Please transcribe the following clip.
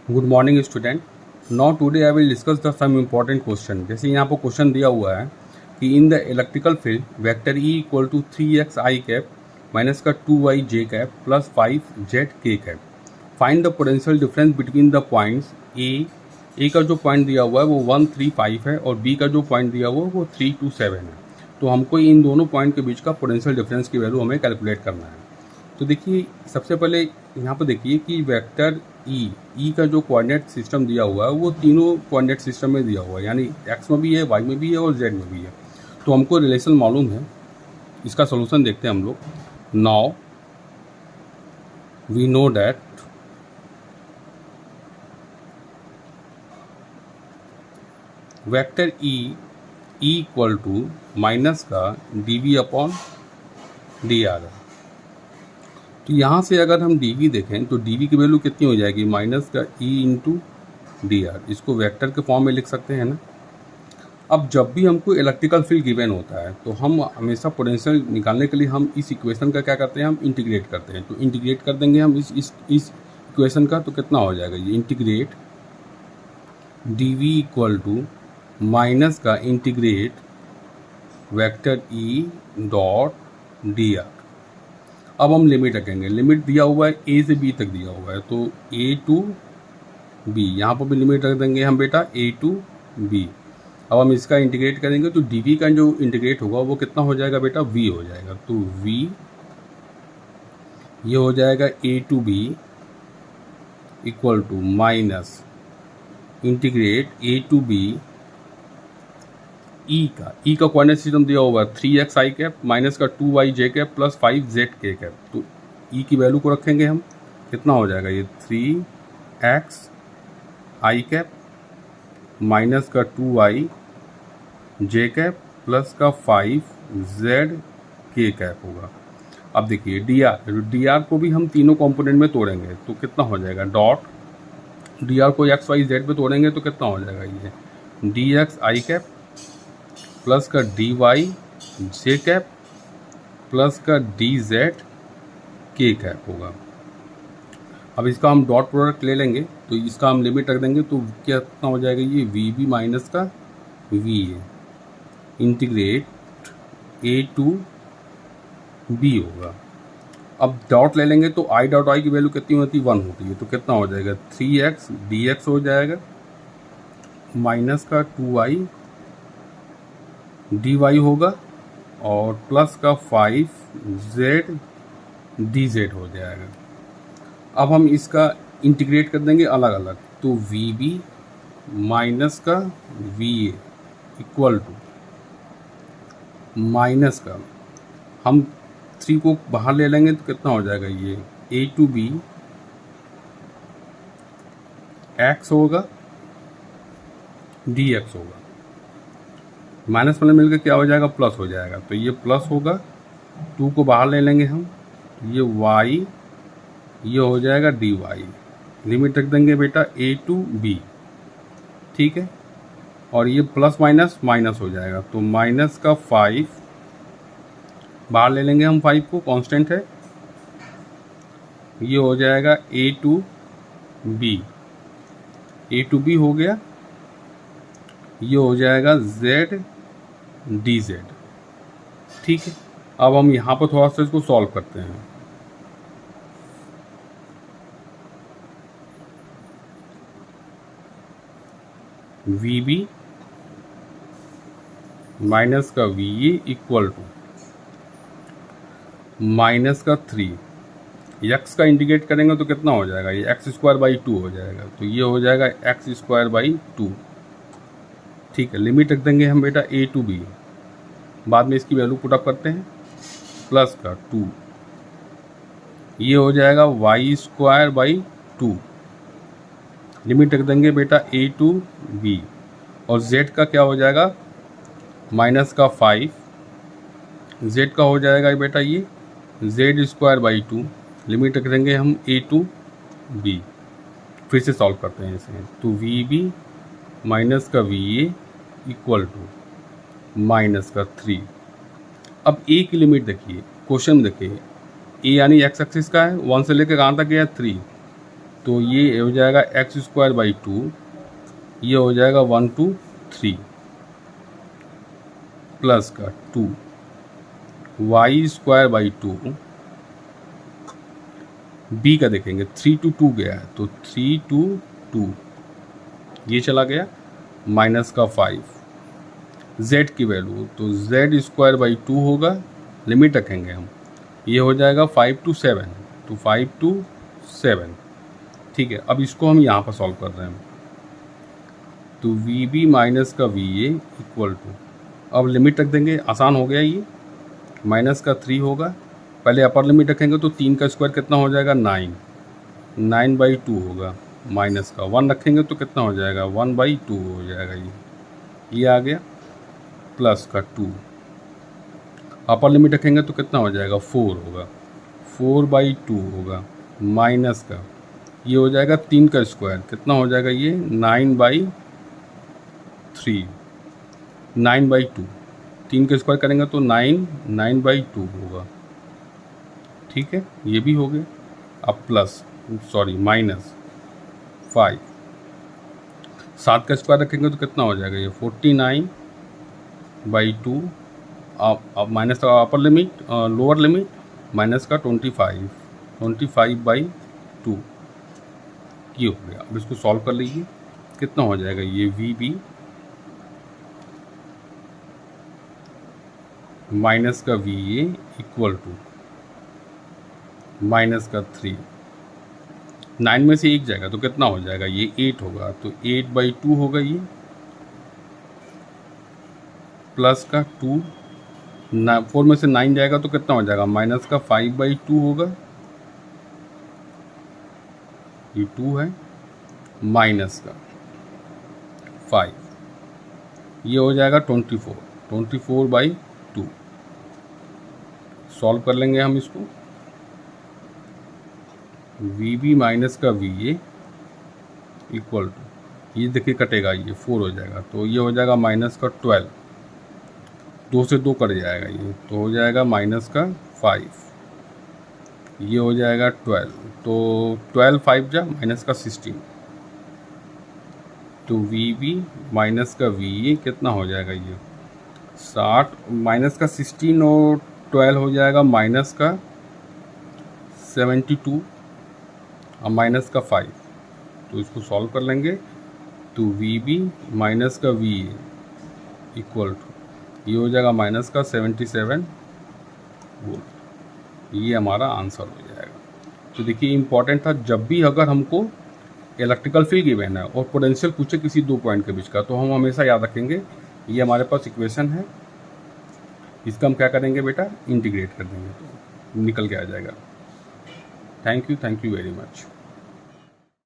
Good morning student. Now today I will discuss the some important question. जैसे यहाँ पर question दिया हुआ है कि in the electrical field vector E equal to 3x I cap minus का 2y J cap plus 5z K cap, find the potential difference between the points A का जो पॉइंट दिया हुआ है वो 135 है और बी का जो पॉइंट दिया हुआ है वो 327 है। तो हमको इन दोनों पॉइंट के बीच का पोटेंशियल डिफरेंस की वैल्यू हमें कैलकुलेट करना है। तो देखिए सबसे पहले यहाँ पर देखिए कि वेक्टर ई का जो कोऑर्डिनेट सिस्टम दिया हुआ है वो तीनों कोऑर्डिनेट सिस्टम में दिया हुआ है, यानी एक्स में भी है, वाई में भी है और जेड में भी है। तो हमको रिलेशन मालूम है, इसका सोल्यूशन देखते हैं हम लोग। Now we know that vector E equal to minus का D V upon D R. तो यहाँ से अगर हम डी वी देखें तो डी वी की वैल्यू कितनी हो जाएगी, माइनस का ई इंटू डी आर। इसको वेक्टर के फॉर्म में लिख सकते हैं ना। अब जब भी हमको इलेक्ट्रिकल फील्ड गिवन होता है तो हम हमेशा पोटेंशियल निकालने के लिए हम इस इक्वेशन का क्या करते हैं, हम इंटीग्रेट करते हैं। तो इंटीग्रेट कर देंगे हम इस इक्वेशन का, तो कितना हो जाएगा ये integrate D V equal to minus का integrate vector E dot D R. अब हम लिमिट रखेंगे। लिमिट दिया हुआ है ए से बी तक दिया हुआ है, तो ए टू बी, यहाँ पर भी लिमिट रख देंगे हम बेटा ए टू बी। अब हम इसका इंटीग्रेट करेंगे तो डी वी का जो इंटीग्रेट होगा वो कितना हो जाएगा बेटा, वी हो जाएगा। तो वी ये हो जाएगा A to B equal to minus integrate A to B E का कोऑर्डिनेट सिस्टम दिया हुआ है 3x आई कैप माइनस का 2y J cap plus 5z K cap. तो ई की वैल्यू को रखेंगे हम, कितना हो जाएगा ये 3x आई कैप माइनस का 2y जे कैप प्लस का 5z के कैप होगा। अब देखिए डी आर को भी हम तीनों कंपोनेंट में तोड़ेंगे तो कितना हो जाएगा, डॉट डी आर को एक्स वाई जेड पे तोड़ेंगे तो कितना हो जाएगा ये डी एक्स आई कैप प्लस का डी वाई जे कैप प्लस का डी जेड के कैप होगा। अब इसका हम डॉट प्रोडक्ट ले लेंगे तो इसका हम लिमिट रख देंगे तो कितना हो जाएगा ये वी बी माइनस का V A integrate A to B होगा। अब डॉट ले लेंगे तो आई डॉट आई की वैल्यू कितनी होती है, 1 होती है। तो कितना हो जाएगा 3x डी एक्स हो जाएगा माइनस का 2y डी वाई होगा और प्लस का 5z डी जेड हो जाएगा। अब हम इसका इंटीग्रेट कर देंगे अलग अलग, तो वी बी माइनस का V A equal to minus का हम 3 को बाहर ले लेंगे तो कितना हो जाएगा ये ए टू बी एक्स होगा डी एक्स होगा, माइनस वाले मिलकर क्या हो जाएगा प्लस हो जाएगा। तो ये प्लस होगा, 2 को बाहर ले लेंगे हम, ये y ये हो जाएगा डी वाई। लिमिट रख देंगे बेटा ए टू बी, ठीक है। और ये प्लस माइनस माइनस हो जाएगा तो माइनस का 5 बाहर ले लेंगे हम, 5 को कांस्टेंट है, ये हो जाएगा ए टू बी हो गया, ये हो जाएगा z डी जेड, ठीक है। अब हम यहाँ पर थोड़ा सा इसको सॉल्व करते हैं। वी बी माइनस का V A equal to minus का 3 एक्स का इंटीग्रेट करेंगे तो कितना हो जाएगा ये एक्स स्क्वायर बाई 2 हो जाएगा। तो ये हो जाएगा एक्स स्क्वायर बाई 2, ठीक है। लिमिट रख देंगे हम बेटा ए टू बी, बाद में इसकी वैल्यू पुट अप करते हैं, प्लस का 2 ये हो जाएगा वाई स्क्वायर बाई 2। लिमिट रख देंगे बेटा ए टू बी और z का क्या हो जाएगा माइनस का 5, z का हो जाएगा बेटा ये z स्क्वायर बाई 2। लिमिट रख देंगे हम ए टू बी, फिर से सॉल्व करते हैं इसे। तो वी बी माइनस का V A equal to minus का 3। अब ए की लिमिट देखिए, क्वेश्चन में देखिए ए यानी एक्स एक्सिस का है, 1 से लेकर कहाँ तक गया 3, तो ये हो जाएगा एक्स स्क्वायर बाई 2, ये हो जाएगा 1 2 3 प्लस का 2 वाई स्क्वायर बाई 2, बी का देखेंगे 3 to 2 गया है तो 3 to 2 ये चला गया, माइनस का 5 z की वैल्यू तो z स्क्वायर बाई 2 होगा, लिमिट रखेंगे हम, ये हो जाएगा 5 to 7 तो 5 to 7। ठीक है, अब इसको हम यहाँ पर सॉल्व कर रहे हैं तो वी बी माइनस का वी ए इक्वल टू, अब लिमिट रख देंगे, आसान हो गया ये, माइनस का 3 होगा, पहले अपर लिमिट रखेंगे तो 3 का स्क्वायर कितना हो जाएगा 9, 9 बाई 2 होगा, माइनस का 1 रखेंगे तो कितना हो जाएगा 1 बाई 2 हो जाएगा, ये आ गया, प्लस का 2 अपर लिमिट रखेंगे तो कितना हो जाएगा 4 होगा, 4 बाई 2 होगा, माइनस का ये हो जाएगा 3 का स्क्वायर कितना हो जाएगा ये 9 बाई 3, 9 बाई 2, 3 का स्क्वायर करेंगे तो 9 बाई 2 होगा। ठीक है, ये भी हो गया। अब प्लस माइनस 5, 7 का स्क्वायर रखेंगे तो कितना हो जाएगा ये 49 बाई 2, अब माइनस का upper limit lower limit minus का 25 बाई 2, ये हो गया। अब इसको सॉल्व कर लीजिए, कितना हो जाएगा ये वी बी माइनस का V A equal to minus का 3, 9 में से एक जाएगा तो कितना हो जाएगा ये 8 होगा, तो 8 बाई 2 होगा ये, प्लस का 2, 4 में से 9 जाएगा तो कितना हो जाएगा माइनस का 5 बाई 2 होगा, ये 2 है, माइनस का 5, ये हो जाएगा 24 बाई 2। सॉल्व कर लेंगे हम इसको, वी बी माइनस का वी ए इक्वल टू, ये देखिए कटेगा, ये 4 हो जाएगा तो ये हो जाएगा माइनस का 12, 2 से 2 कट जाएगा ये तो हो जाएगा माइनस का 5, ये हो जाएगा 12, तो 12 5 जा माइनस का 16, तो वी बी माइनस का वी ए कितना हो जाएगा ये 60, माइनस का 16 और 12 हो जाएगा माइनस का 72 और माइनस का 5, तो इसको सॉल्व कर लेंगे तो वी बी माइनस का वी ए इक्वल टू ये हो जाएगा माइनस का 77 वोल्ट, ये हमारा आंसर हो जाएगा। तो देखिए इंपॉर्टेंट था, जब भी अगर हमको इलेक्ट्रिकल फील्ड गिवन है और पोटेंशियल पूछे किसी 2 पॉइंट के बीच का, तो हम हमेशा याद रखेंगे ये हमारे पास इक्वेशन है, इसका हम क्या करेंगे बेटा इंटीग्रेट कर देंगे तो निकल के आ जाएगा। Thank you very much.